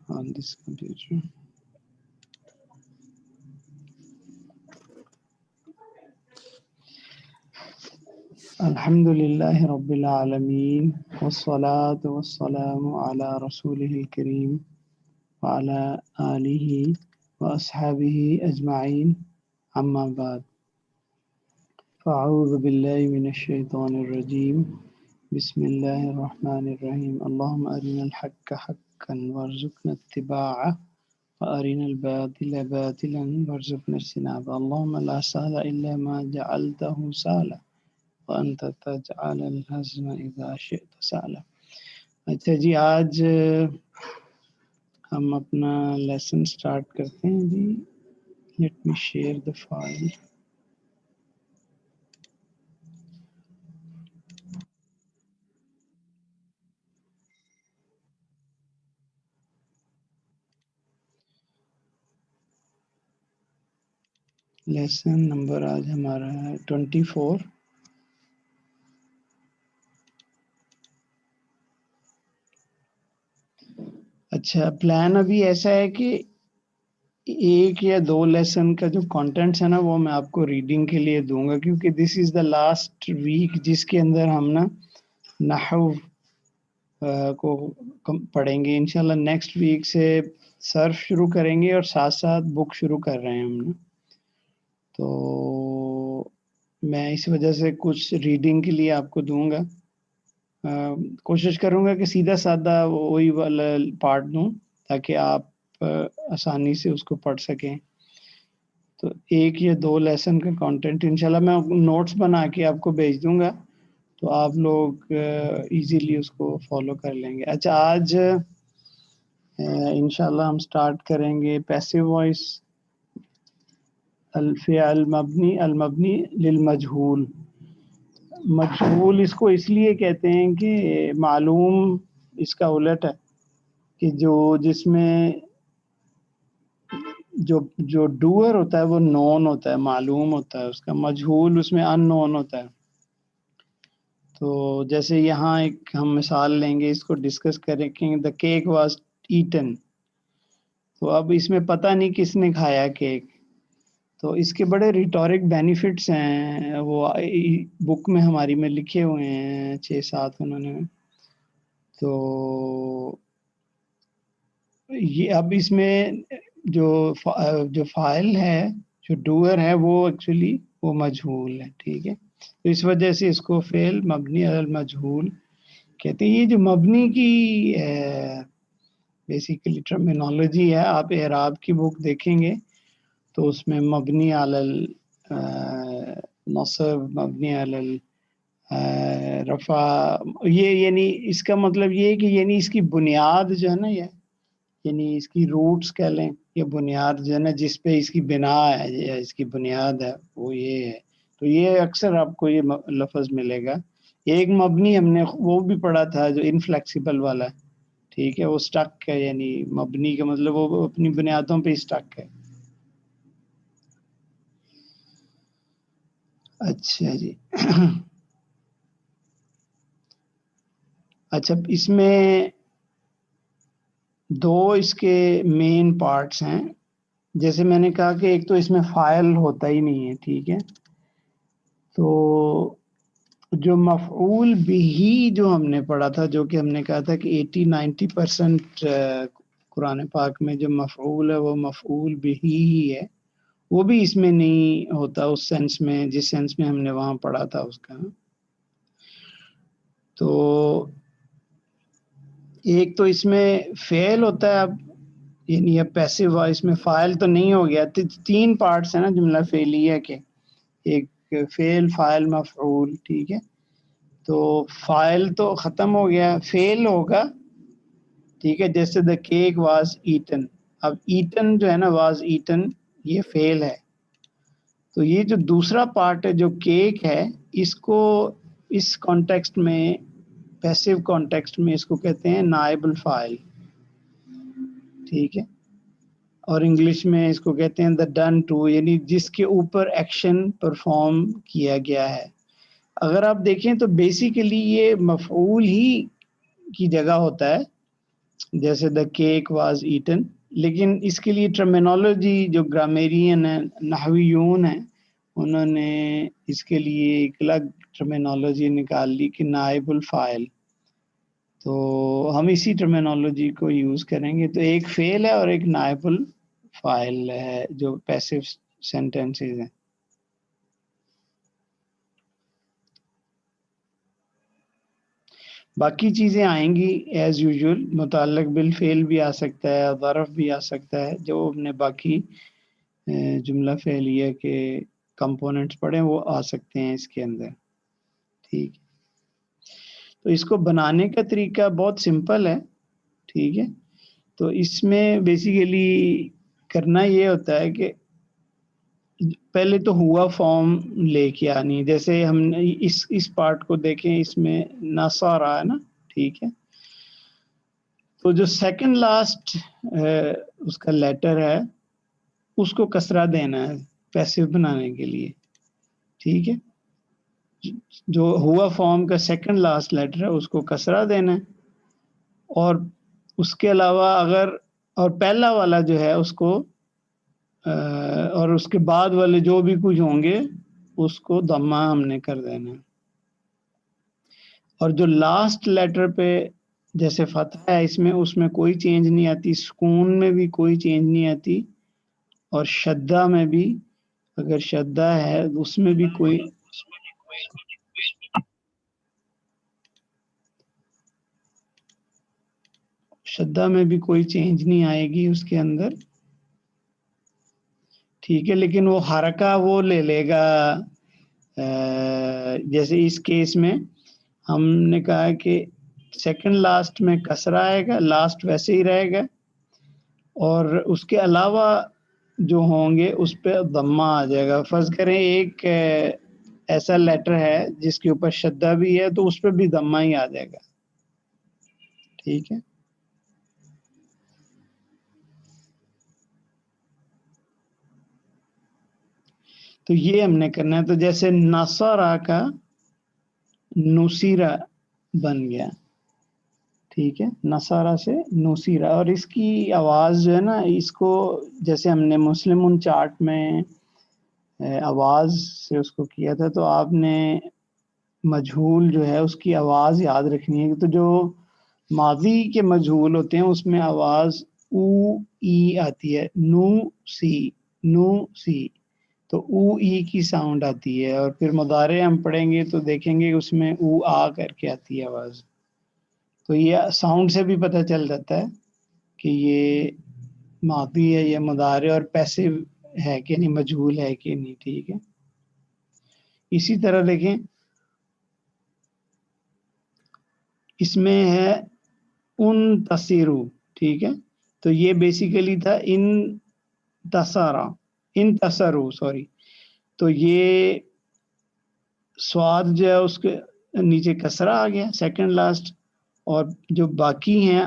on this computer. Alhamdulillahi Rabbil Alameen, wassalatu wassalamu ala rasulihil kareem wa ala alihi wa ashabihi ajma'in, amma ba'd. فأعوذ بالله من الشيطان الرجيم بسم الله الرحمن الرحيم اللهم أرنا الحق حقا وارزقنا اتباعه وأرنا الباطل باطلا وارزقنا اجتنابه اللهم لا سهل إلا ما جعلته سهلا وأنت تجعل الحزن إذا شئت سهلا. اچھا جی، آج ہم اپنا لیسن سٹارٹ کرتے ہیں جی. Let me share the file. Lesson number آج ہمارا ہے 24. اچھا، پلان ابھی ایسا ہے کہ ایک یا دو لیسن کا جو کانٹینٹس ہے نا وہ میں آپ کو ریڈنگ کے لیے دوں گا، کیونکہ دس از دا لاسٹ ویک جس کے اندر ہم نا نحو کو پڑھیں گے. انشاءاللہ نیکسٹ ویک سے صرف شروع کریں گے اور ساتھ ساتھ بک شروع کر رہے ہیں ہم نا. تو میں اس وجہ سے کچھ ریڈنگ کے لیے آپ کو دوں گا. کوشش کروں گا کہ سیدھا سادہ وہی والا پارٹ دوں تاکہ آپ آسانی سے اس کو پڑھ سکیں. تو ایک یا دو لیسن کا کانٹینٹ انشاءاللہ میں نوٹس بنا کے آپ کو بھیج دوں گا، تو آپ لوگ ایزیلی اس کو فالو کر لیں گے. اچھا، آج انشاءاللہ ہم سٹارٹ کریں گے پیسیو وائس الفعل المبنی للمجہول. مجہول اس کو اس لیے کہتے ہیں کہ معلوم اس کا الٹ ہے کہ جس میں جو ڈوئر ہوتا ہے وہ نون ہوتا ہے، معلوم ہوتا ہے اس کا. مجہول اس میں ان نون ہوتا ہے. تو جیسے یہاں ایک ہم مثال لیں گے، اس کو ڈسکس کریں کہ دا کیک واز ایٹن. تو اب اس میں پتہ نہیں کس نے کھایا کیک. تو اس کے بڑے ریٹورک بینیفٹس ہیں، وہ بک میں ہماری میں لکھے ہوئے ہیں 6-7 انہوں نے. تو یہ اب اس میں جو فاعل ہے، جو ڈوئر ہے، وہ ایکچولی وہ مجہول ہے. ٹھیک ہے، تو اس وجہ سے اس کو فعل مبنی علی المجہول کہتے ہیں. یہ جو مبنی کی بیسیکلی ٹرمینالوجی ہے، آپ اعراب کی بک دیکھیں گے تو اس میں مبنی علی نصب، مبنی علی رفع، یہ یعنی اس کا مطلب یہ ہے کہ یعنی اس کی بنیاد جو ہے نا، یعنی اس کی روٹس کہہ لیں، یہ بنیاد جو ہے نا جس پہ اس کی بنا ہے یا اس کی بنیاد ہے وہ یہ ہے. تو یہ اکثر آپ کو یہ لفظ ملے گا. ایک مبنی ہم نے وہ بھی پڑھا تھا جو انفلیکسیبل والا ہے. ٹھیک ہے، وہ سٹک ہے، یعنی مبنی کا مطلب وہ اپنی بنیادوں پہ سٹک ہے. اچھا جی. اچھا، اس میں دو اس کے مین پارٹس ہیں. جیسے میں نے کہا کہ ایک تو اس میں فاعل ہوتا ہی نہیں ہے. ٹھیک ہے، تو جو مفعول بھی جو ہم نے پڑھا تھا، جو کہ ہم نے کہا تھا کہ 80-90% قرآن پاک میں جو مفعول ہے وہ مفعول بھی ہی ہے، وہ بھی اس میں نہیں ہوتا اس سینس میں جس سینس میں ہم نے وہاں پڑھا تھا اس کا. تو ایک تو اس میں فعل ہوتا ہے، اب یعنی اب پیسو وائس میں فاعل تو نہیں ہو گیا. 3 پارٹس ہیں نا جملہ فعلیہ کے، ایک فعل، فاعل، مفعول. ٹھیک ہے، تو فاعل تو ختم ہو گیا، فعل ہوگا. ٹھیک ہے، جیسے دا کیک واز ایٹن. اب ایٹن جو ہے نا، واز ایٹن، یہ فعل ہے. تو یہ جو دوسرا پارٹ ہے جو کیک ہے، اس کو اس کانٹیکسٹ میں، پیسیو کانٹیکسٹ میں اس کو کہتے ہیں نائب الفاعل. ٹھیک ہے، اور انگلش میں اس کو کہتے ہیں دا ڈن ٹو، یعنی جس کے اوپر ایکشن پرفارم کیا گیا ہے. اگر آپ دیکھیں تو بیسیکلی یہ مفعول ہی کی جگہ ہوتا ہے، جیسے دا کیک واز ایٹن، لیکن اس کے لیے ٹرمینالوجی جو گرامیرین ہیں، نحویون ہیں، انہوں نے اس کے لیے ایک الگ ٹرمینالوجی نکال لی کہ نائب الفاعل، تو ہم اسی ٹرمینالوجی کو یوز کریں گے. تو ایک فعل ہے اور ایک نائب الفاعل ہے جو پیسو سینٹینسز ہیں. باقی چیزیں آئیں گی ایز یوزول، متعلق بالفعل بھی آ سکتا ہے، ظرف بھی آ سکتا ہے، جو ہم نے باقی جملہ فعلیہ کے کمپوننٹس پڑھے وہ آ سکتے ہیں اس کے اندر. ٹھیک، تو اس کو بنانے کا طریقہ بہت سمپل ہے. ٹھیک ہے، تو اس میں بیسیکلی کرنا یہ ہوتا ہے کہ پہلے تو ہوا فارم لے کے آنی، جیسے ہم نے اس پارٹ کو دیکھیں، اس میں نصارہ ہے نا. ٹھیک ہے، تو جو سیکنڈ لاسٹ اس کا لیٹر ہے اس کو کسرہ دینا ہے پیسو بنانے کے لیے. ٹھیک ہے، جو ہوا فارم کا سیکنڈ لاسٹ لیٹر ہے اس کو کسرہ دینا ہے، اور اس کے علاوہ اگر اور پہلا والا جو ہے اس کو اور اس کے بعد والے جو بھی کچھ ہوں گے اس کو ضمہ ہم نے کر دینا ہے. اور جو لاسٹ لیٹر پہ جیسے فتح ہے اس میں کوئی چینج نہیں آتی، سکون میں بھی کوئی چینج نہیں آتی، اور شدہ میں بھی اگر شدہ ہے اس میں بھی کوئی شدہ میں بھی کوئی چینج نہیں آئے گی اس کے اندر. ٹھیک ہے، لیکن وہ حرکہ وہ لے لے گا، جیسے اس کیس میں ہم نے کہا کہ سیکنڈ لاسٹ میں کسرہ آئے گا، لاسٹ ویسے ہی رہے گا، اور اس کے علاوہ جو ہوں گے اس پہ ضمہ آ جائے گا. فرض کریں ایک ایسا لیٹر ہے جس کے اوپر شدہ بھی ہے تو اس پہ بھی ضمہ ہی آ جائے گا. ٹھیک ہے، تو یہ ہم نے کرنا ہے. تو جیسے نصرہ کا نصیرہ بن گیا. ٹھیک ہے، نصارہ سے نصیرہ، اور اس کی آواز جو ہے نا، اس کو جیسے ہم نے مسلم ان چارٹ میں آواز سے اس کو کیا تھا، تو آپ نے مجہول جو ہے اس کی آواز یاد رکھنی ہے. تو جو ماضی کے مجہول ہوتے ہیں اس میں آواز او ای آتی ہے، نو سی، تو او ای کی ساؤنڈ آتی ہے. اور پھر مضارع ہم پڑھیں گے تو دیکھیں گے اس میں او آ کر کے آتی ہے آواز. تو یہ ساؤنڈ سے بھی پتہ چل جاتا ہے کہ یہ ماضی ہے یا مضارع، اور پیسو ہے کہ نہیں، مجہول ہے کہ نہیں. ٹھیک ہے، اسی طرح دیکھیں اس میں ہے ان تصیرو. ٹھیک ہے، تو یہ بیسیکلی تھا ان تصرو، سوری. تو یہ سواد جو ہے اس کے نیچے کسرہ آ گیا سیکنڈ لاسٹ، اور جو باقی ہیں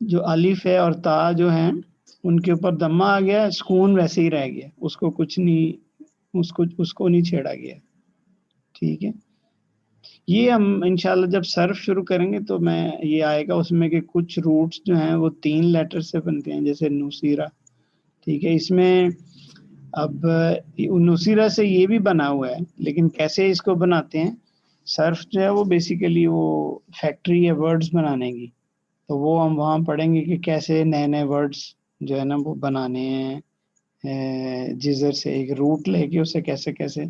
جو الف ہے اور تا جو ہیں ان کے اوپر ضمہ آ گیا، سکون ویسے ہی رہ گیا، اس کو کچھ نہیں، اس کو نہیں چھیڑا گیا. ٹھیک ہے، یہ ہم انشاءاللہ جب صرف شروع کریں گے تو میں یہ آئے گا اس میں کہ کچھ روٹس جو ہیں وہ 3 لیٹر سے بنتے ہیں، جیسے نصیرہ. ٹھیک ہے، اس میں اب نصیرہ سے یہ بھی بنا ہوا ہے، لیکن کیسے اس کو بناتے ہیں، صرف جو ہے وہ بیسیکلی وہ فیکٹری ہے ورڈز بنانے کی، تو وہ ہم وہاں پڑھیں گے کہ کیسے نئے نئے ورڈز جو ہے نا وہ بنانے ہیں جزر سے، ایک روٹ لے کے اسے کیسے کیسے،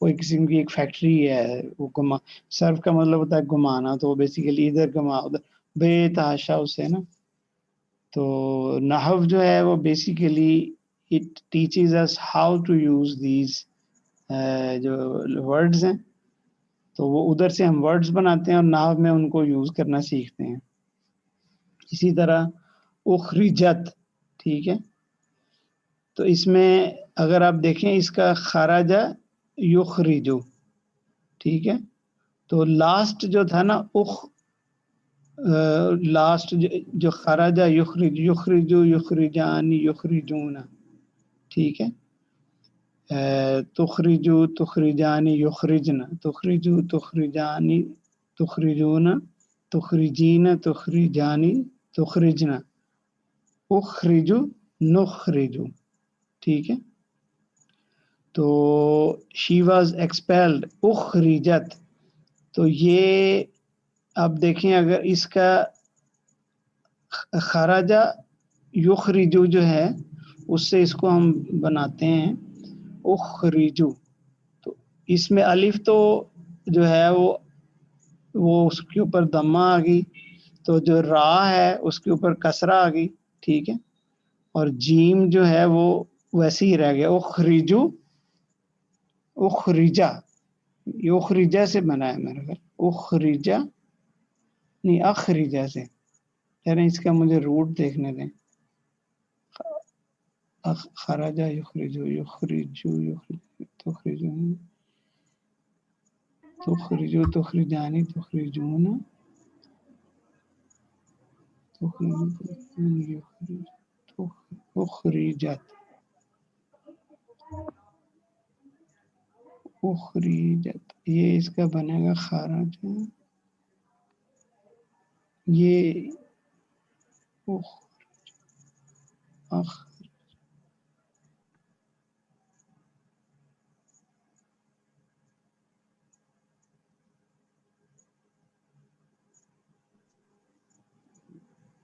وہ ایک قسم کی ایک فیکٹری ہے. وہ صرف کا مطلب ہوتا ہے گھمانا، تو بیسیکلی ادھر گھما ادھر بے تحاشا اسے نا. تو نحو جو ہے وہ basically it teaches us how to use these جو ورڈز ہیں، تو وہ ادھر سے ہم ورڈز بناتے ہیں اور نحو میں ان کو یوز کرنا سیکھتے ہیں. اسی طرح اخرجت. ٹھیک ہے، تو اس میں اگر آپ دیکھیں اس کا خرجہ یخرجو. ٹھیک ہے، تو لاسٹ جو تھا نا لاسٹ جو خرجہ یخرجو یخرجانی یخرجون. ٹھیک ہے، تخرجو تخرجانی یخرجنا، تخرجو تخرجانی تخرجون، تخرجین تخرجانی تخرجنا، اخرجو نخرجو، ٹھیک ہے. تو شی واز ایکسپیلڈ، اخرجت. تو یہ اب دیکھیں اگر اس کا خراجہ یخرجو جو ہے اس سے اس کو ہم بناتے ہیں اخرجو. تو اس میں الف تو جو ہے وہ اس کے اوپر دمہ آ گئی، تو جو را ہے اس کے اوپر کسرہ آ گئی، ٹھیک ہے. اور جیم جو ہے وہ ویسے ہی رہ گیا، اخرجو اخرجا. یہ اخرجا سے بنا ہے میرا گھر، اخرجا نہیں اخرجا سے. یعنی اس کا مجھے روٹ دیکھنے دیں. خراجہ یخرجو یخرجو تخرجو تخرجو تخرجانی تخرجون اخرجت اخرجت. یہ اس کا بنے گا خراجہ، یہ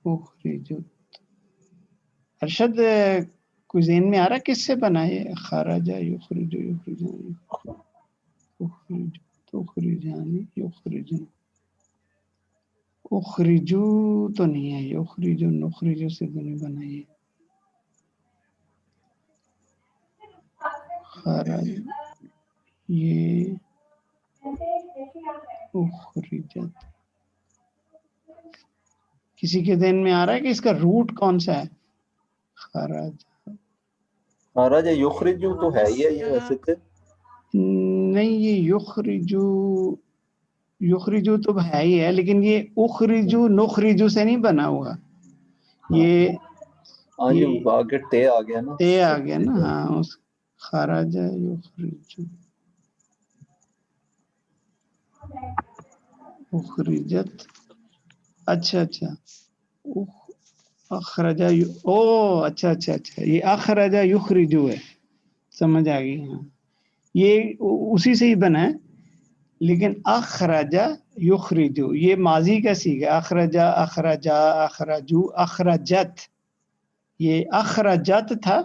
اخرجت. ارشد کوئی ذہن میں آ رہا کس سے بنا ہے خراجہ یخرجو یخرجانی اخرجو تخرجانی یخرجن؟ اخرجو تو نہیں ہے، یہ اخرجو نخرجو سے تو نہیں بنا. یہ خراج یہ اخرجت. کسی کے ذہن میں آ رہا ہے کہ اس کا روٹ کون سا ہے؟ خراج خراج یخرجو تو ہے ہی ہے یہ ویسے تو نہیں، یہ یخرجو تو ہے ہی ہے، لیکن یہ اخرجو نخرجو سے نہیں بنا ہوا. یہ جو آگے تے آ گیا نا، تے آ گیا نا. ہاں اس خراجہ یخرجو اخرجت. اچھا اخرجہ اچھا یہ اخرجہ یخرجو ہے، سمجھ آ گئی. ہاں یہ اسی سے ہی بنا ہے، لیکن اخرجہ یخرجو یہ ماضی کا سیغہ. اخرجہ اخرجا اخرجو اخرجت، یہ اخرجت تھا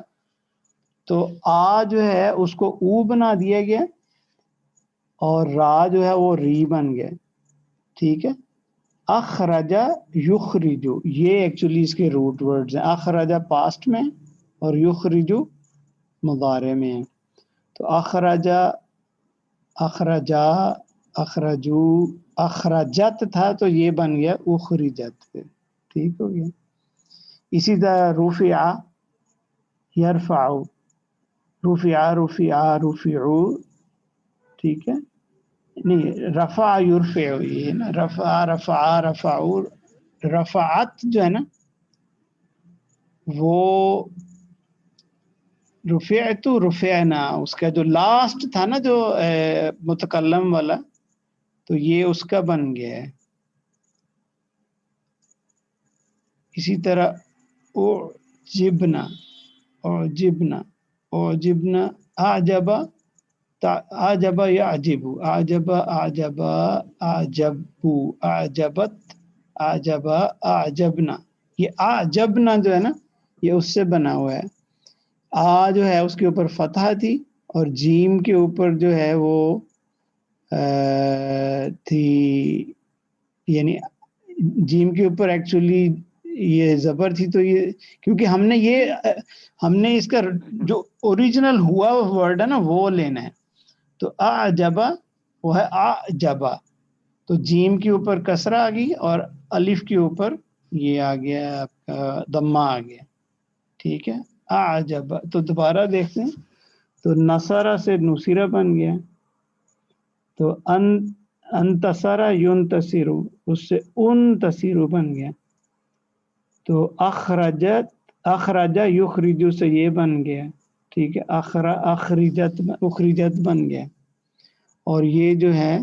تو آ جو ہے اس کو او بنا دیا گیا اور را جو ہے وہ ری بن گیا، ٹھیک ہے. اخرجہ یخرجو یہ ایکچولی اس کے روٹ ورڈز ہیں. اخرجہ پاسٹ میں اور یخرجو مضارع میں ہے. تو اخرجہ اخرجا اخرجو اخرجت تھا تو یہ بن گیا اخرجت، ٹھیک ہو گیا. اسی طرح رفع یرفع، رفع رفع رفعو، ٹھیک ہے. نہیں رفع یرفع، یہ نا رفع رفع رفعو. رفعت جو ہے نا وہ رفعت رفعنا، اس کا جو لاسٹ تھا نا جو متکلم والا، تو یہ اس کا بن گیا ہے. اسی طرح اعجبنا اعجبنا اعجبنا اعجب اعجب یعجب اعجب اعجب اعجبو اعجبت اعجب اعجبنا. یہ اعجبنا جو ہے نا یہ اس سے بنا ہوا ہے. آ جو ہے اس کے اوپر فتحہ تھی اور جیم کے اوپر جو ہے وہ تھی، یعنی جیم کے اوپر ایکچولی یہ زبر تھی. تو یہ کیونکہ ہم نے اس کا جو اوریجنل ہوا ورڈ ہے نا وہ لینا ہے. تو اعجبا وہ ہے اعجبا، تو جیم کے اوپر کسرہ آ گئی اور الف کے اوپر یہ آ گیا آپ کا دمہ آ گیا، ٹھیک ہے. اعجبا. تو دوبارہ دیکھتے ہیں تو نصرہ سے نصیرہ بن گیا. تو انتصرہ ینتصرو، اس سے انتصرو بن گیا. تو اخرجہ یخرجو سے یہ بن گیا، ٹھیک ہے. اخرجت بن گیا. اور یہ جو ہے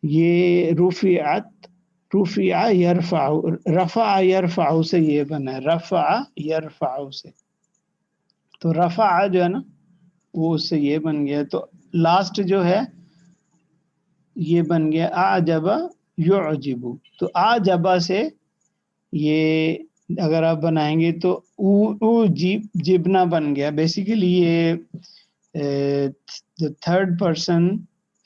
یہ رفعت رفع یرفع، رفع یرفع سے یہ بنا ہے، رفع یرفع سے، تو رفع جو ہے نا وہ اس سے یہ بن گیا. تو لاسٹ جو ہے یہ بن گیا اعجب یعجب. تو اعجب سے یہ اگر آپ بنائیں گے تو او جبنا بن گیا. بیسیکلی یہ جو تھرڈ پرسن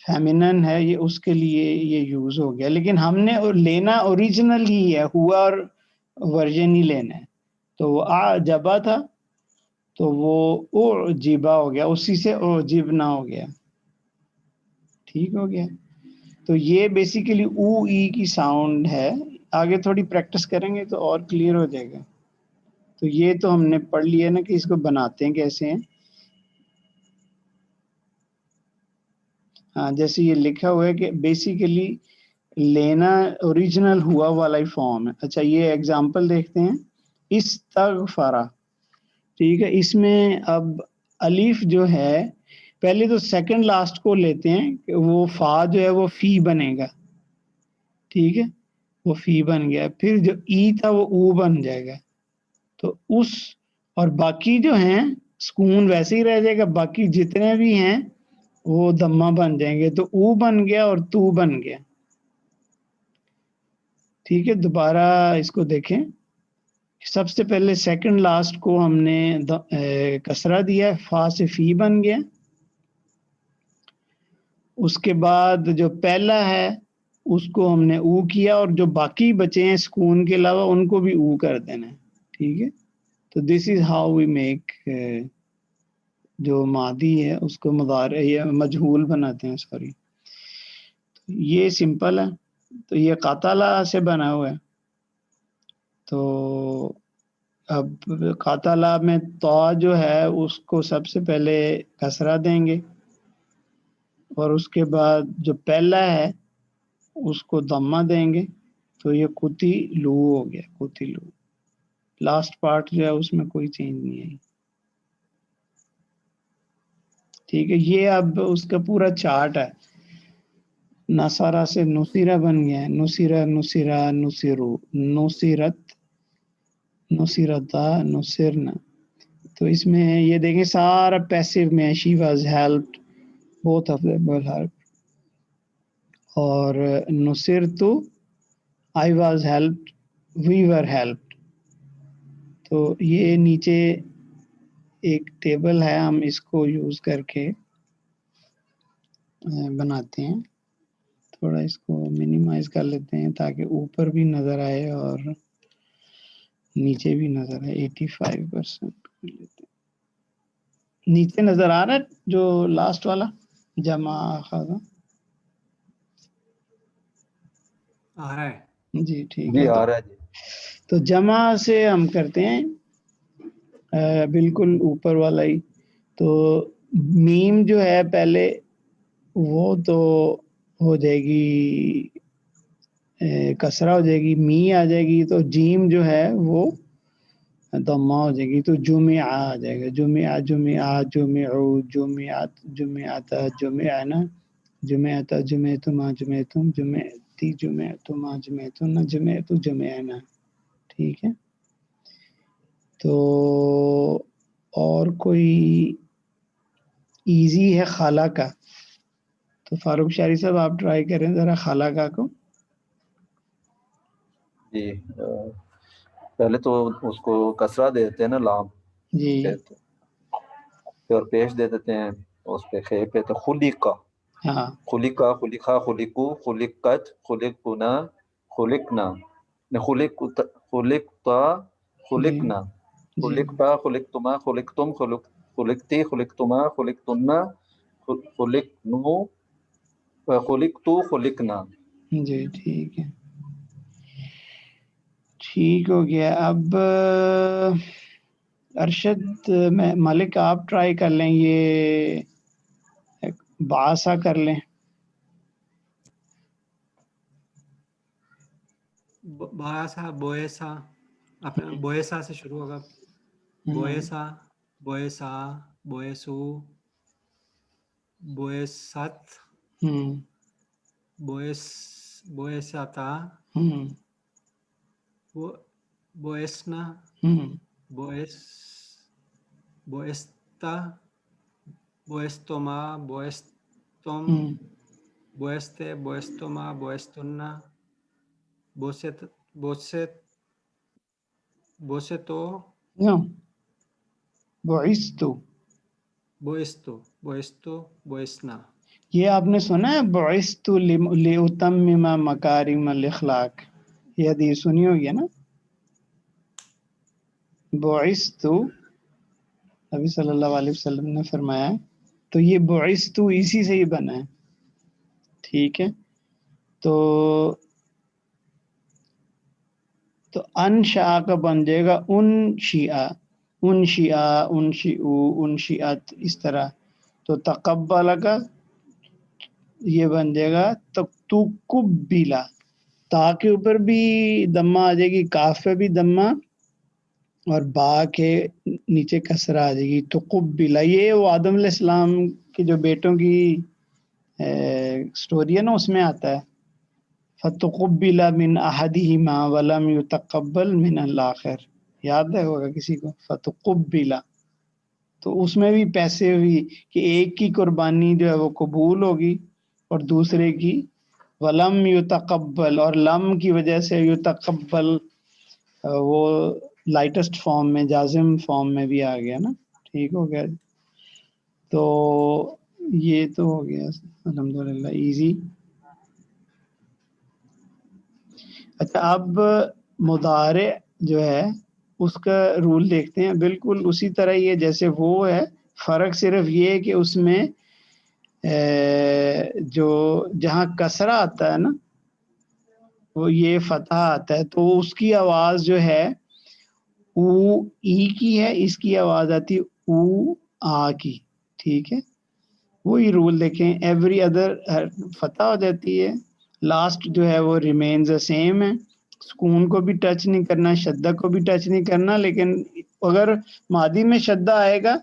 فیمینن ہے یہ اس کے لیے یہ یوز ہو گیا، لیکن ہم نے لینا اوریجنل ہی ہے، ہوا اور ورژن ہی لینا ہے. تو وہ اعجبا تھا تو وہ اعجبا ہو گیا، اسی سے اعجبنا ہو گیا. ٹھیک ہو گیا. تو یہ بیسیکلی او ای کی ساؤنڈ ہے. آگے تھوڑی پریکٹس کریں گے تو اور کلیئر ہو جائے گا. تو یہ تو ہم نے پڑھ لیا نا کہ اس کو بناتے ہیں کیسے ہیں. ہاں جیسے یہ لکھا ہوا ہے کہ بیسیکلی لینا اوریجنل ہوا والا ہی فارم ہے. اچھا یہ ایگزامپل دیکھتے ہیں. استغفرا، ٹھیک ہے. اس میں اب الف جو ہے پہلے تو سیکنڈ لاسٹ کو لیتے ہیں کہ وہ فا جو ہے وہ فی بنے گا، ٹھیک ہے، وہ فی بن گیا. پھر جو ای تھا وہ او بن جائے گا. تو اس اور باقی جو ہیں سکون ویسے ہی رہ جائے گا، باقی جتنے بھی ہیں وہ دمہ بن جائیں گے. تو او بن گیا اور تو بن گیا. ٹھیک ہے. دوبارہ اس کو دیکھیں. سب سے پہلے سیکنڈ لاسٹ کو ہم نے کسرہ دیا، فا سے فی بن گیا. اس کے بعد جو پہلا ہے اس کو ہم نے او کیا، اور جو باقی بچے ہیں سکون کے علاوہ ان کو بھی او کر دینا ہے. ٹھیک ہے. تو دس از ہاؤ وی میک جو ماضی ہے اس کو مضارع یا مجہول بناتے ہیں. سوری، یہ سمپل ہے. تو یہ قاتلہ سے بنا ہوا ہے. تو اب قاتلہ میں تو جو ہے اس کو سب سے پہلے کسرہ دیں گے، اور اس کے بعد جو پہلا ہے اس کو ضمہ دیں گے. تو یہ قتی لو ہو گیا، قتی لو. لاسٹ پارٹ جو ہے اس میں کوئی چینج نہیں آئی. ٹھیک ہے. یہ اب اس کا پورا چارٹ ہے. نصارہ سے نصیرہ بن گیا ہے، نصیرہ نصیرہ نصیرو، نصیرت نصیرتا نصرنا. تو اس میں یہ دیکھیں سارا پیسو میں she was helped, both of them were helped. اور نصرتو I was helped, we were helped. تو یہ نیچے ایک ٹیبل ہے، ہم اس کو یوز کر کے بناتے ہیں. تھوڑا اس کو منیمائز کر لیتے ہیں تاکہ اوپر بھی نظر آئے اور نیچے بھی نظر آئے. 85% کر لیتے ہیں. نیچے نظر آ رہا ہے جو لاسٹ والا جمع خاصا؟ آ رہا ہے جی ٹھیک جی ہے. آ رہا ہے جی. تو جمع سے ہم کرتے ہیں بالکل اوپر والا ہی. تو میم جو ہے پہلے وہ تو ہو جائے گی کسرہ ہو جائے گی، می آ جائے گی. تو جیم جو ہے وہ ضمہ ہو جائے گی. تو جمعہ آ جائے گا، جمعہ جمعہ جمعو جمعات جمعاتا جمعنا جمعتا جمعتما جمعتم جمعتی جمعتما جمعتن جمعتو جمعنا. ٹھیک ہے. تو اور کوئی ایزی ہے خالہ کا؟ تو فاروق شاعری صاحب آپ ٹرائی کریں ذرا خالہ کا کو. جی پہلے تو اس کو کسرہ دے دیتے ہیں نا، لام جی پھر پیش دے دیتے ہیں اس پہ خے پہ. تو خلقہ، ہاں خلقہ خلقہ خلقو خلقت خلقنا خلقنا، خلقتا جی خلقنا جی خلقتا خلقتما خلقتم خلقتی خلقتما خلقتن خلقنو خلقتو خلقنا. جی ٹھیک ہے. ٹھیک ہو گیا. اب ارشد میں ملک آپ ٹرائی کر لیں، یہ باسا کر لیں. بویسا بویسا، اپنا بویسا سے شروع ہوگا. بویسا بویسا بویسو بویست ہوں بویس بویساتا بوئسنا، بوئستا، بوئستوما، بوئستوم، بوئستے، بوئستوما، بوئستنا، بوسیتو، بعثتو. بوئستو، بوئسنا. یہ آپ نے سنا ہے بعثت لأتمم مکارم الاخلاق، یہ حدیث سنی ہوگی نا. بعثت نبی صلی اللہ علیہ وسلم نے فرمایا، تو یہ بعثت اسی سے ہی بنا ہے. ٹھیک ہے، تو انشاء کا بن جائے گا انشیٰ، انشیٰ، انشیؤ، انشیات، اس طرح. تو تقبل کا یہ بن جائے گا تقبلا، تا کے اوپر بھی دمہ آ جائے گی، کاف پہ بھی دمہ، اور با کے نیچے کسرہ آ جائے گی. تقبلا، یہ وہ آدم علیہ السلام کے جو بیٹوں کی سٹوری ہے نا، اس میں آتا ہے فتقبل من احدہما ولم یتقبل من الاخر. یاد ہے ہوگا کسی کو فتقبلا، تو اس میں بھی پیسے ہوئی کہ ایک کی قربانی جو ہے وہ قبول ہوگی اور دوسرے کی ولم یتقبل، اور لم کی وجہ سے یتقبل وہ لائٹسٹ فارم میں، جازم فارم میں بھی آ گیا نا. ٹھیک ہو گیا. تو یہ تو ہو گیا الحمدللہ ایزی. اچھا، اب مضارع جو ہے اس کا رول دیکھتے ہیں. بالکل اسی طرح یہ جیسے وہ ہے، فرق صرف یہ ہے کہ اس میں جو جہاں کسرہ آتا ہے نا، وہ یہ فتح آتا ہے، تو اس کی آواز جو ہے او ای کی ہے، اس کی آواز آتی ہے او آ کی. ٹھیک ہے، وہی رول دیکھیں. ایوری ادر فتح ہو جاتی ہے، لاسٹ جو ہے وہ ریمینز سیم ہے. سکون کو بھی ٹچ نہیں کرنا، شدہ کو بھی ٹچ نہیں کرنا، لیکن اگر ماضی میں شدہ آئے گا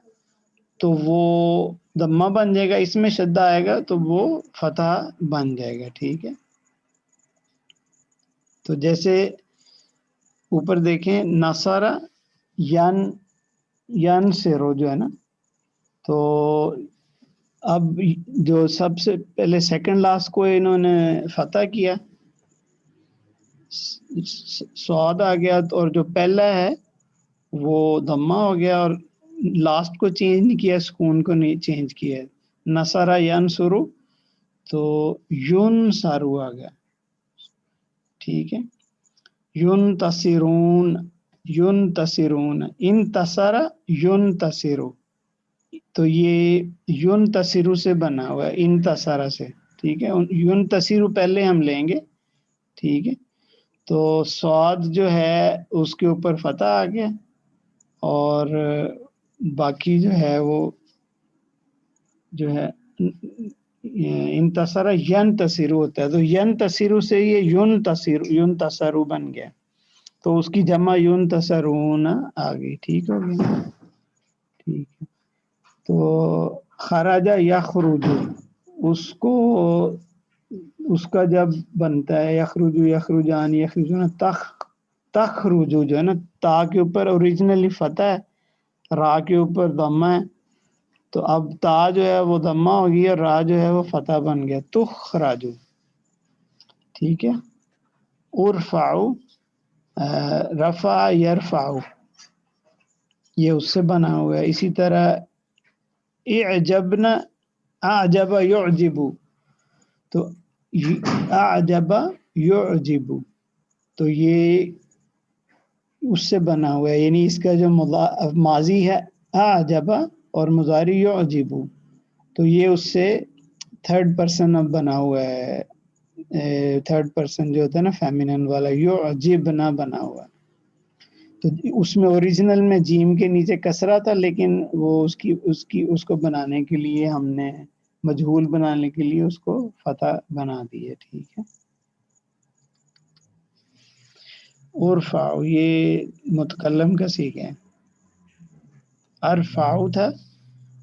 تو وہ دمہ بن جائے گا، اس میں شدہ آئے گا تو وہ فتح بن جائے گا. ٹھیک ہے، تو جیسے اوپر دیکھیں نصر ینصرو جو ہے نا، تو اب جو سب سے پہلے سیکنڈ لاسٹ کو انہوں نے فتح کیا، سواد آ گیا، اور جو پہلا ہے وہ دمہ ہو گیا، اور لاسٹ کو چینج نہیں کیا، سکون کو نہیں چینج کیا. نصر ینصرو تو ینصرو آ گیا. ٹھیک ہے، ینتصرون، ینتصرون، انتصر ینتصرو، تو یہ ینتصرو سے بنا ہوا ہے، انتصر سے. ٹھیک ہے، ینتصرو پہلے ہم لیں گے. ٹھیک ہے، تو صاد جو ہے اس کے اوپر فتح آ گیا، اور باقی جو ہے وہ جو ہے انتصر ینتصرو ہوتا ہے، تو ینتصرو سے یہ ینتصرو بن گیا، تو اس کی جمع ینتصرون آ گئی. ٹھیک ہو گیا. ٹھیک ہے، تو خراج یخرج، اس کا جب بنتا ہے یخرج، یخرجان، یخرجون، تخرج جو ہے نا، تا کے اوپر اوریجنلی فتح ہے، را کے اوپر ضمہ ہے، تو اب تا جو ہے وہ ضمہ ہوگی اور را جو ہے وہ فتح بن گیا، تخرج. ٹھیک ہے، ارفعو، رفع یرفعو، یہ اس سے بنا ہوا ہے. اسی طرح اعجبنا، اعجب یعجب، تو اعجب یعجب، تو یہ اس سے بنا ہوا ہے، یعنی اس کا جو ماضی ہے اعجب اور مضارع یعجب، تو یہ اس سے تھرڈ پرسن اب بنا ہوا ہے. تھرڈ پرسن جو ہوتا ہے نا فیمینن والا، یعجبنا بنا ہوا ہے. تو اس میں اوریجنل میں جیم کے نیچے کسرہ تھا، لیکن وہ اس کو بنانے کے لیے ہم نے مجہول بنانے کے لیے اس کو فتح بنا دی ہے. ٹھیک ہے، ارفعو یہ متکلم کا سیکھ ہے. ارفعو تھا،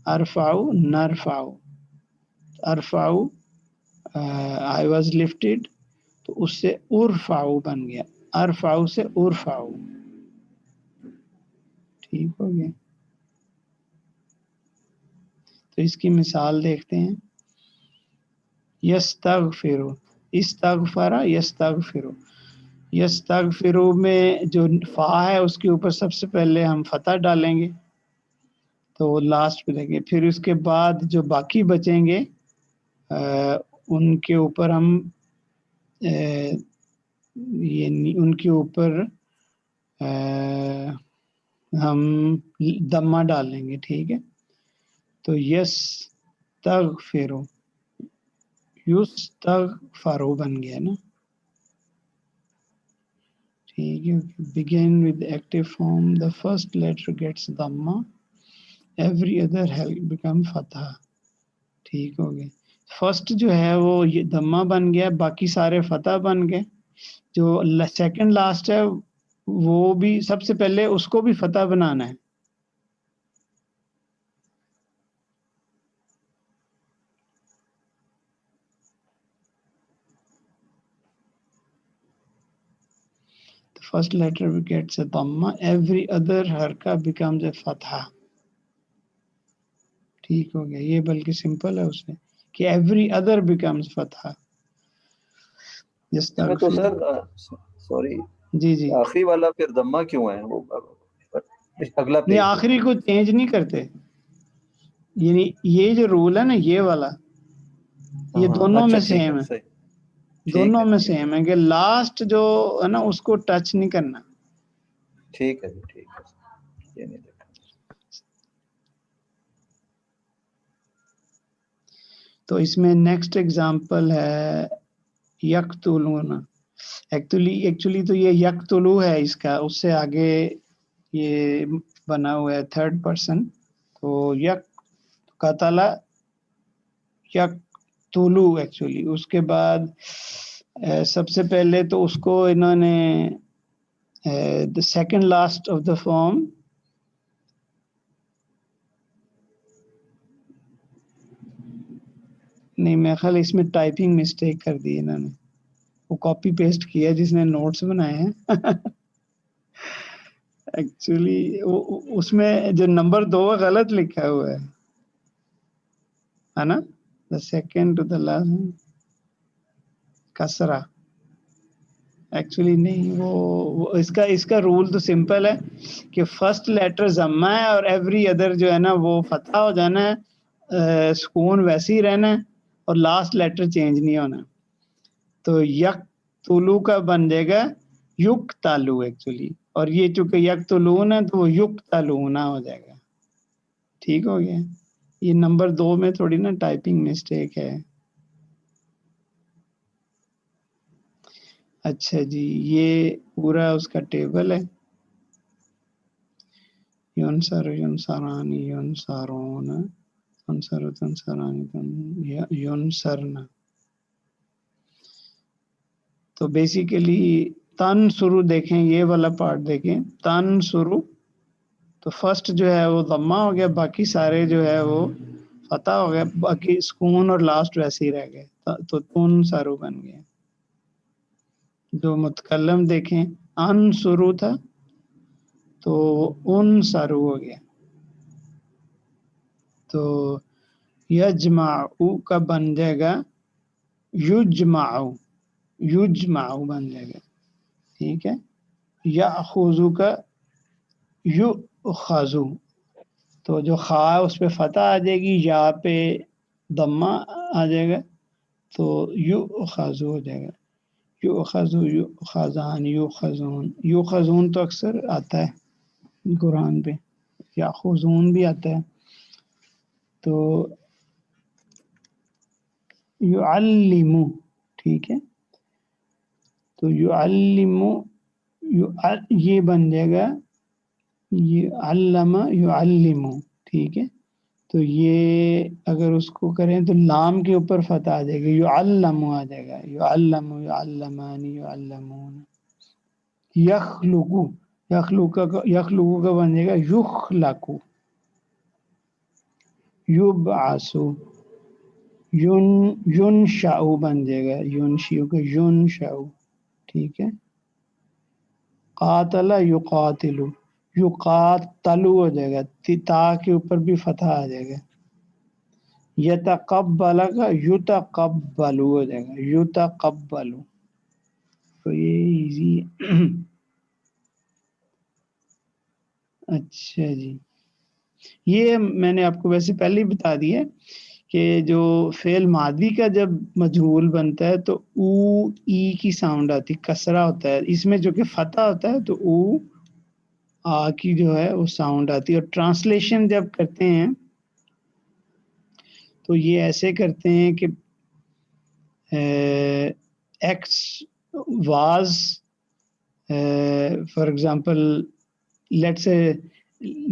ارفعو نرفعو. ارفعو I was lifted، تو اس سے ارفعو بن گیا، ارفعو سے ارفعو. ٹھیک ہو گیا. تو اس کی مثال دیکھتے ہیں. یستغفرو، استغفرا یستغفرو. یستغفرو میں جو فا ہے اس کے اوپر سب سے پہلے ہم فتح ڈالیں گے تو وہ لاسٹ پہ لیں گے. پھر اس کے بعد جو باقی بچیں گے ان کے اوپر ہم ان کے اوپر ہم دمہ ڈالیں گے. ٹھیک ہے. تو یستغفرو، یستغفرو بن گیا نا. ٹھیک ہے. begin with the active form, the first letter gets dhamma, every other become fatha. ٹھیک ہو گیا. فرسٹ جو ہے وہ یہ دھما بن گیا، باقی سارے فتح بن گئے. جو سیکنڈ لاسٹ ہے وہ بھی سب سے پہلے اس کو بھی فتح بنانا ہے. First letter gets a dhamma, every other حرکہ becomes a فتحہ. ٹھیک ہو گیا. یہ بلکہ سمپل ہے اس میں کہ ایوری ادر بیکمز فتح. میں تو سر سوری جی جی آخری والا پھر دمہ کیوں ہے؟ وہ اگلا نہیں، پیج آخری کو چینج نہیں کرتے. یعنی یہ جو رول ہے نا یہ والا، یہ دونوں میں سیم ہے. دونوں میں سیم ہے کہ لاسٹ جو ہے نا اس کو ٹچ نہیں کرنا. ٹھیک ہے جی، ٹھیک ہے. یہ نہیں دیکھا. تو اس میں نیکسٹ ایگزامپل ہے یقتلون. ایکچولی تو یہ یقتلو ہے اس کا، اس سے آگے یہ بنا ہوا ہے تھرڈ پرسن. تو یک قتل یقتلو ایکچولی. اس کے بعد سب سے پہلے تو اس کو انہوں نے the second last of the form نہیں، میں خیال اس میں ٹائپنگ مسٹیک کر دی انہوں نے. وہ کاپی پیسٹ کیا جس نے نوٹس بنائے ہیں. ایکچولی اس میں جو نمبر 2 غلط لکھا ہوا ہے نا. the second to the last کسرہ. ایکچولی نہیں، وہ اس کا رول تو سمپل ہے کہ فرسٹ لیٹر ضمہ ہے اور ایوری ادر جو ہے نا وہ فتح ہو جانا ہے، سکون ویسے ہی رہنا ہے اور لاسٹ لیٹر چینج نہیں ہونا. تو یک طلوع کا بن جائے گا یک تالو ایکچولی. اور یہ چونکہ یک طلون ہے تو وہ یک تالونا ہو جائے گا. ٹھیک ہو گیا. یہ نمبر 2 میں تھوڑی نا ٹائپنگ مسٹیک ہے. اچھا جی، یہ پورا اس کا ٹیبل ہے. یونسر یونسرانی یونسرون تنسر تنسرانی یونسرنا. تو بیسیکلی تن شروع دیکھیں، یہ والا پارٹ دیکھیں. تن شروع تو فرسٹ جو ہے وہ ضمہ ہو گیا، باقی سارے جو ہے وہ فتح ہو گیا، باقی سکون اور لاسٹ ویسے ہی رہ گئے. تو تن سارو بن گیا. جو متکلم دیکھیں ان شروع تھا تو ان سارو ہو گیا. تو یجمعو کا بن جائے گا یجمعو، یجمعو بن جائے گا. ٹھیک ہے. یاخذو کا یؤخذو. تو جو خا اس پہ فتح آ جائے گی، یا پہ ضمہ آ جائے گا تو یؤخذو ہو جائے گا. یؤخذو یؤخذان یؤخذون. یؤخذون تو اکثر آتا ہے قرآن پہ، یاخذون بھی آتا ہے. تو یعلمو. ٹھیک ہے. تو یعلمو یہ بن جائے گا علم یعلمو. ٹھیک ہے. تو یہ اگر اس کو کریں تو لام کے اوپر فتح آ جائے گا، یعلم آ جائے گا. یعلم یعلمان یعلمون. یخلقو، یخلقو کا بن جائے گا یخلقو. یبعثو، ینشأ بن جائے گا، ینشیو کا ینشأ، ٹھیک ہے. قاتل یقاتلو، یقاتلو ہو جائے گا، تا کے اوپر بھی فتح آ جائے گا. یتقبل کا یتقبلو ہو جائے گا، یتقبلو. تو یہ ایزی ہے. اچھا جی، یہ میں نے آپ کو ویسے پہلے ہی بتا دیا کہ جو فعل ماضی کا جب مجہول بنتا ہے تو او ای کی ساؤنڈ آتی، کسرہ ہوتا ہے اس میں، جو کہ فتح ہوتا ہے تو او آ کی جو ہے وہ ساؤنڈ آتی ہے. اور ٹرانسلیشن جب کرتے ہیں تو یہ ایسے کرتے ہیں کہ x was for example let's say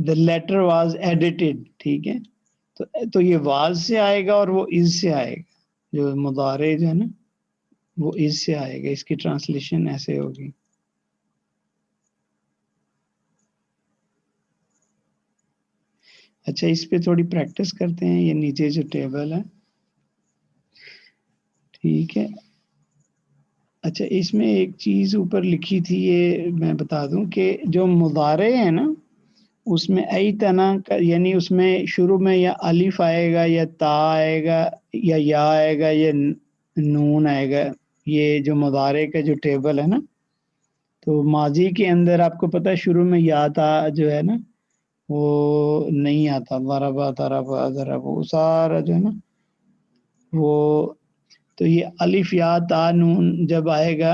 the letter was edited، ٹھیک ہے، تو یہ واز سے آئے گا اور وہ از سے آئے گا، جو مضارع جو ہے نا وہ از سے آئے گا، اس کی ٹرانسلیشن ایسے ہوگی. اچھا اس پہ تھوڑی پریکٹس کرتے ہیں، یہ نیچے جو ٹیبل ہے، ٹھیک ہے. اچھا اس میں ایک چیز اوپر لکھی تھی، یہ میں بتا دوں کہ جو مضارع ہے نا اس میں ای تنا یعنی اس میں شروع میں یا الف آئے گا یا تا آئے گا یا آئے گا یا نون آئے گا. یہ جو مضارع کا جو ٹیبل ہے نا، تو ماضی کے اندر آپ کو پتہ ہے شروع میں یا تا جو ہے نا وہ نہیں آتا، ضربا ضربا ضربا وہ سارا جو ہے نا وہ، تو یہ الف یا تا نون جب آئے گا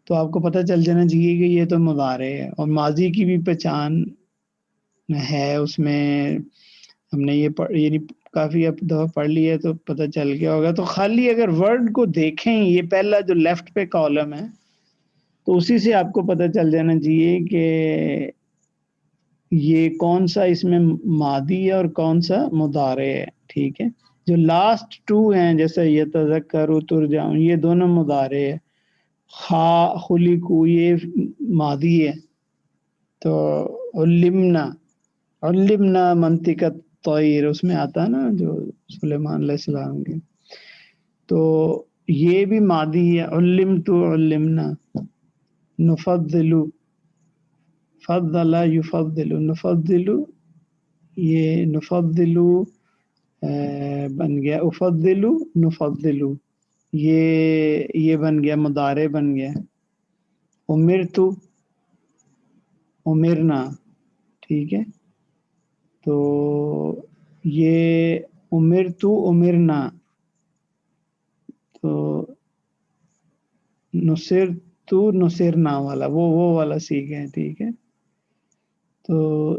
تو آپ کو پتہ چل جانا چاہیے کہ یہ تو مضارع ہے. اور ماضی کی بھی پہچان ہے، اس میں ہم نے یہ یعنی کافی اب دفعہ پڑھ لی ہے تو پتہ چل گیا ہوگا. تو خالی اگر ورڈ کو دیکھیں، یہ پہلا جو لیفٹ پہ کالم ہے تو اسی سے آپ کو پتہ چل جانا چاہیے کہ یہ کون سا اس میں ماضی ہے اور کون سا مضارع ہے، ٹھیک ہے. جو لاسٹ ٹو ہیں جیسے یتذکر ترجعون، یہ دونوں مضارع ہے. خلقو یہ ماضی ہے. تو علمنا منطق الطیر اس میں آتا ہے نا جو سلیمان علیہ السلام کے، تو یہ بھی ماضی ہے. علمنا نفضل فضل یفضل نفضل، یہ نفضل بن گیا، افضل نفضل، یہ بن گیا مضارع بن گیا. امرت امرنا، ٹھیک ہے. تو یہ امرت امرنا، تو نصرت نصرنا والا وہ والا سیکھ ہے، ٹھیک ہے. تو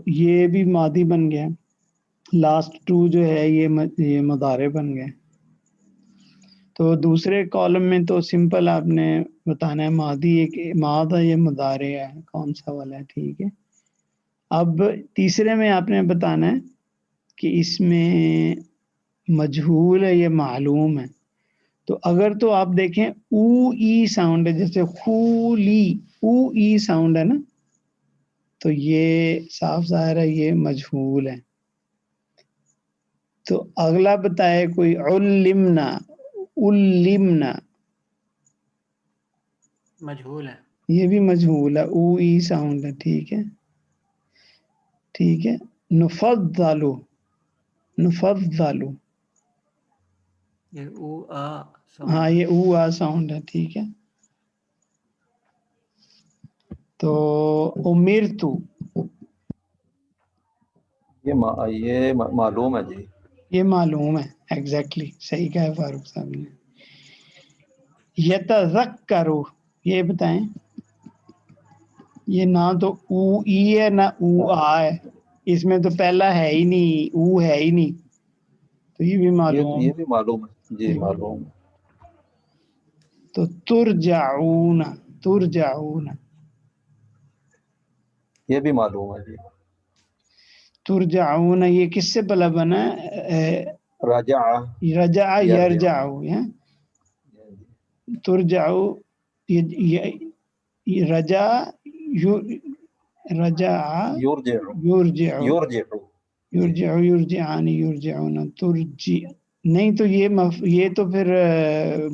یہ بھی ماضی بن گیا. لاسٹ ٹو جو ہے یہ مضارع بن گئے. تو دوسرے کالم میں تو سمپل آپ نے بتانا ہے ماضی ہے کہ ماضی یہ مضارع ہے کون سا والا ہے، ٹھیک ہے. اب تیسرے میں آپ نے بتانا ہے کہ اس میں مجہول ہے یہ معلوم ہے. تو اگر تو آپ دیکھیں او ای ساؤنڈ ہے، جیسے خولی او ای ساؤنڈ ہے نا، تو یہ صاف ظاہر ہے یہ مجہول ہے. تو اگلا بتائے کوئی علمنا مجہول ہے، یہ بھی مجہول ہے، او ای ساؤنڈ ہے، ٹھیک ہے. ٹھیک ہے. نفضلو یہ او آ ہاں ساؤنڈ یہ او آ ساؤنڈ ہے، ٹھیک ہے. تو امرتو یہ معلوم ہے جی، یہ معلوم ہے، ایگزیکٹلی صحیح کہا ہے فاروق صاحب نے. یتذکرو یہ بتائیں، یہ نہ تو او ای ہے نہ او آ ہے، اس میں تو پہلا ہے ہی نہیں، او ہے ہی نہیں، تو یہ بھی معلوم. یہ بھی معلوم ہے جی، معلوم ہے. تو ترجعون یہ بھی معلوم ہے جی. ترجعون یہ کس سے پہلا بنا رجع رجع یرجع، یرجع، ترجعو رجع رجع یرجع یرجع یرجع یرجعان یرجعون نہیں تو یہ تو پھر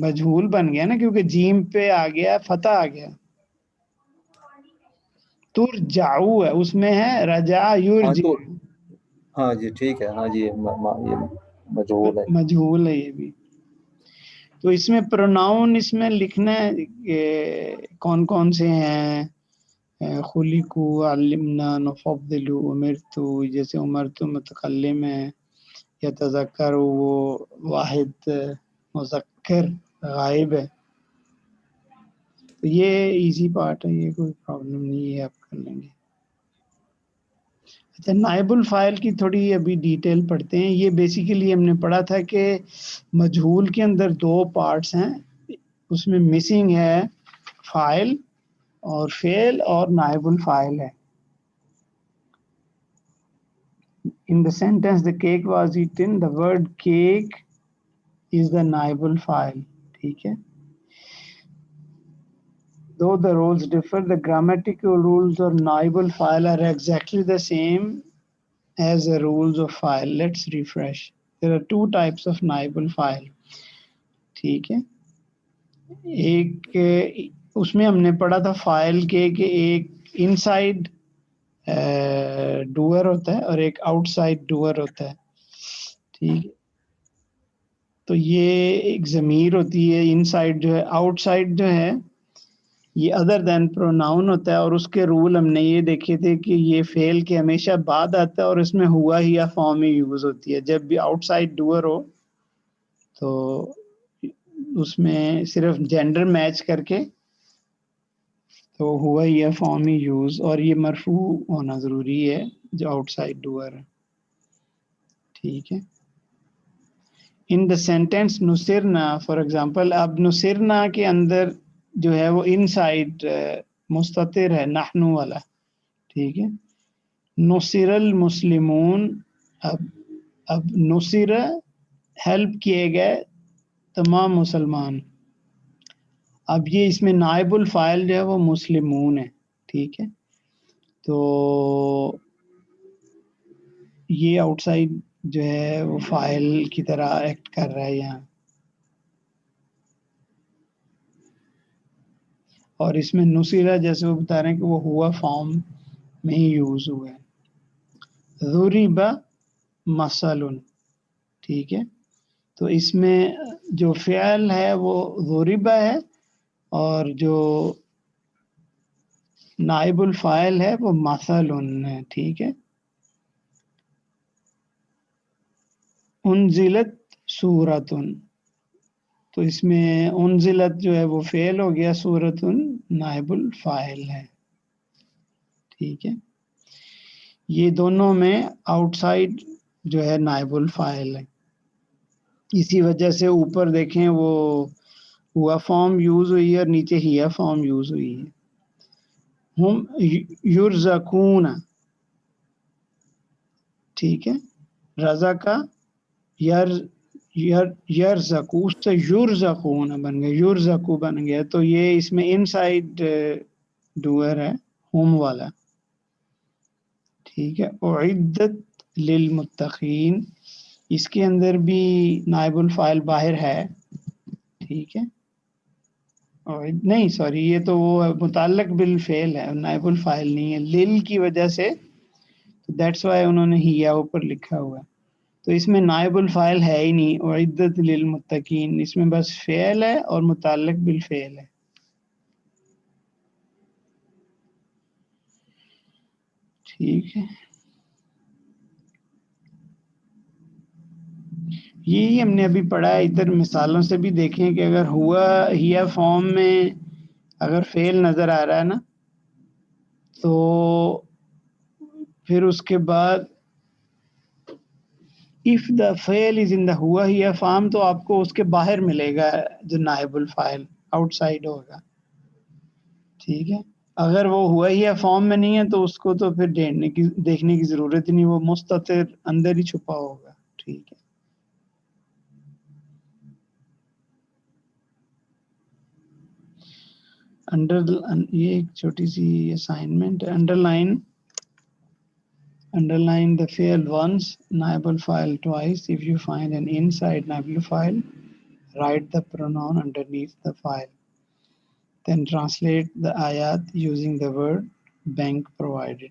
مجہول بن گیا نا، کیونکہ جیم پہ آ گیا فتح آ گیا. ترجعو ہے، اس میں ہے رجع ہاں یرجع، تو ہاں جی ٹھیک ہے، ہاں جی یہ مجہول ہے. مجہول ہے یہ بھی. تو اس میں پروناؤن اس میں لکھنا ہے کہ کون کون سے ہیں. خلقو، علمنا، نفضلو، امرتو، جیسے امرتو متکلم ہے، یتذکر وہ واحد مذکر غائب ہے. تو یہ ایزی پارٹ ہے، یہ کوئی پرابلم نہیں ہے، آپ کر لیں گے. اچھا نائب الفاعل کی تھوڑی ابھی ڈیٹیل پڑھتے ہیں. یہ بیسیکلی ہم نے پڑھا تھا کہ مجہول کے اندر دو پارٹس ہیں، اس میں مسنگ ہے فاعل اور فعل اور نائب الفاعل ہے. In the sentence the cake was eaten, the word cake is the نائب الفاعل. ٹھیک ہے. Though the rules differ, the grammatical rules of نائب الفاعل are exactly the same as the rules of file. Let's refresh. There are two types of نائب الفاعل. ٹھیک ہے. ایک اس میں ہم نے پڑھا تھا فائل کے کہ ایک ان سائڈ ڈوئر ہوتا ہے اور ایک آؤٹ سائڈ ڈوئر ہوتا ہے. ٹھیک ہے. تو یہ ایک ضمیر ہوتی ہے ان سائڈ جو ہے. آؤٹ سائڈ جو ہے یہ ادر دین پروناؤن ہوتا ہے، اور اس کے رول ہم نے یہ دیکھے تھے کہ یہ فعل کے ہمیشہ بعد آتا ہے اور اس میں ہوا ہی یا فارم ہی یوز ہوتی ہے. جب بھی آؤٹ سائڈ ڈوئر ہو تو اس میں صرف جینڈر میچ کر کے تو ہوا یا فارم ہی یوز، اور یہ مرفوع ہونا ضروری ہے جو آؤٹ سائڈ ڈوئر ہے. ٹھیک ہے. ان دا سینٹینس نصرنا، فار ایگزامپل اب نصرنا کے اندر جو ہے وہ ان سائڈ مستتر ہے نحنو والا. ٹھیک ہے. نصر المسلمون، اب نصر ہیلپ کیے گئے تمام مسلمان. اب یہ اس میں نائب الفاعل جو ہے وہ مسلمون ہے. ٹھیک ہے. تو یہ آؤٹ سائڈ جو ہے وہ فاعل کی طرح ایکٹ کر رہا ہے یہاں. اور اس میں نصیرہ جیسے وہ بتا رہے ہیں کہ وہ ہوا فارم میں ہی یوز ہوا ہے. ضرب مثل. ٹھیک ہے. تو اس میں جو فعل ہے وہ ضربہ ہے اور جو نائب الفاعل ہے وہ مثل ہے. ٹھیک ہے. انزلت سورتن، تو اس میں انزلت جو ہے وہ فعل ہو گیا، سورتن نائب الفاعل ہے. ٹھیک ہے. یہ دونوں میں آؤٹ سائڈ جو ہے نائب الفاعل ہے. اسی وجہ سے اوپر دیکھیں وہ ہوا فارم یوز ہوئی ہے اور نیچے ہیا فارم یوز ہوئی ہے. ہم یرزقون. ٹھیک ہے. رضا کا یرزقو، اس سے یرزقون بن گیا، یرزقو بن گیا. تو یہ اس میں ان سائڈ ڈوئر ہے ہوم والا. ٹھیک ہے. اعدت للمتقین، اس کے اندر بھی نائب الفاعل باہر ہے. ٹھیک ہے. نہیں سوری، یہ تو وہ متعلق بالفعل ہے، نائب الفاعل نہیں ہے. لل کی وجہ سے دیٹس وائی انہوں نے ہیا اوپر لکھا ہوا ہے. تو اس میں نائب الفاعل ہے ہی نہیں. اعدت للمتقین اس میں بس فعل ہے اور متعلق بالفعل ہے. ٹھیک ہے. یہی ہم نے ابھی پڑھا ہے. ادھر مثالوں سے بھی دیکھیں کہ اگر ہوا ہیا فارم میں اگر فعل نظر آ رہا ہے نا، تو پھر اس کے بعد if the fail is in the ہوا ہیا فارم تو آپ کو اس کے باہر ملے گا جو نائب الفاعل آؤٹ سائڈ ہوگا. ٹھیک ہے. اگر وہ ہوا ہیا فارم میں نہیں ہے تو اس کو تو پھر دیکھنے کی ضرورت ہی نہیں، وہ مستتر اندر ہی چھپا ہوگا. ٹھیک ہے. یہ ایک چھوٹی سی اسائنمنٹ ہے. Under line Underline the fi'l once, naibul file twice. If you find an inside naibul file, write the pronoun underneath the file. Then translate the ayat using the word bank provided.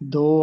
2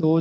2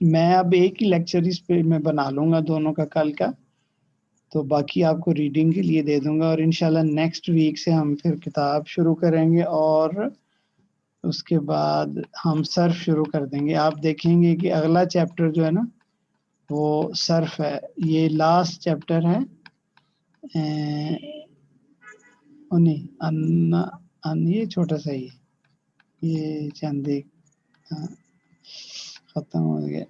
میں اب ایک ہی lecture اس پہ میں بنا لوں گا دونوں کا کل کا، تو باقی آپ کو ریڈنگ کے لیے دے دوں گا، اور انشاءاللہ نیکسٹ ویک سے ہم پھر کتاب شروع کریں گے، اور اس کے بعد ہم صرف شروع کر دیں گے. آپ دیکھیں گے کہ اگلا چیپٹر جو ہے نا وہ صرف ہے. یہ لاسٹ چیپٹر ہے، نہیں یہ چھوٹا سا ہی ہے، یہ چند ایک ختم ہو گیا.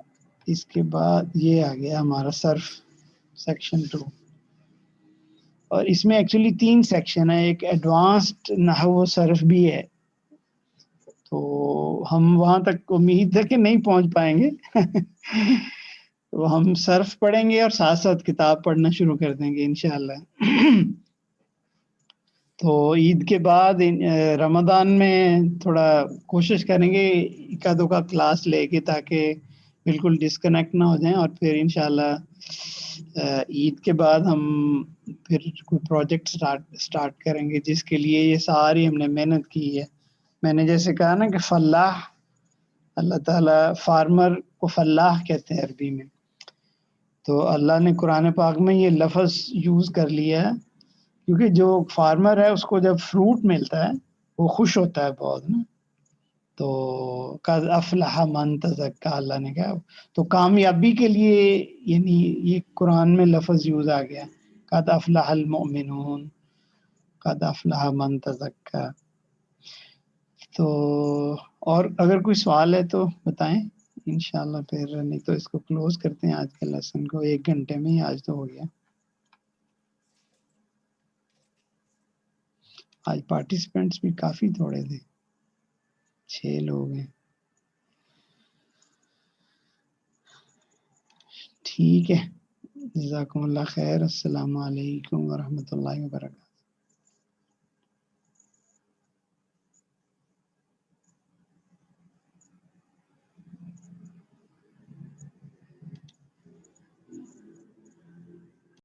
اس کے بعد یہ آ گیا ہمارا صرف سیکشن 2، اور اس میں ایکچولی 3 سیکشن ہے، ایک ایڈوانسڈ نحو و صرف بھی ہے، تو ہم وہاں تک امید ہے کہ نہیں پہنچ پائیں گے تو ہم صرف پڑھیں گے اور ساتھ ساتھ کتاب پڑھنا شروع کر دیں گے انشاءاللہ. تو عید کے بعد رمضان میں تھوڑا کوشش کریں گے ایک آدھوں کا کلاس لے کے، تاکہ بالکل ڈسکنیکٹ نہ ہو جائیں، اور پھر انشاءاللہ عید کے بعد ہم پھر کوئی پروجیکٹ سٹارٹ کریں گے، جس کے لیے یہ ساری ہم نے محنت کی ہے. میں نے جیسے کہا نا کہ فلاح، اللہ تعالیٰ فارمر کو فلاح کہتے ہیں عربی میں، تو اللہ نے قرآن پاک میں یہ لفظ یوز کر لیا ہے، کیونکہ جو فارمر ہے اس کو جب فروٹ ملتا ہے وہ خوش ہوتا ہے بہت نا. تو قد افلح من تزکا، اللہ نے کہا، تو کامیابی کے لیے یعنی یہ قرآن میں لفظ یوز آ گیا، قد افلح المؤمنون، قد افلح من تزکا. تو اور اگر کوئی سوال ہے تو بتائیں انشاءاللہ، پھر نہیں تو اس کو کلوز کرتے ہیں آج کے لیسن کو. 1 گھنٹے میں ہی آج تو ہو گیا. آج پارٹیسپینٹس بھی کافی تھوڑے تھے، 6 لوگ ہیں. ٹھیک ہے، جزاکم اللہ خیر. السلام علیکم ورحمۃ اللہ وبرکاتہ.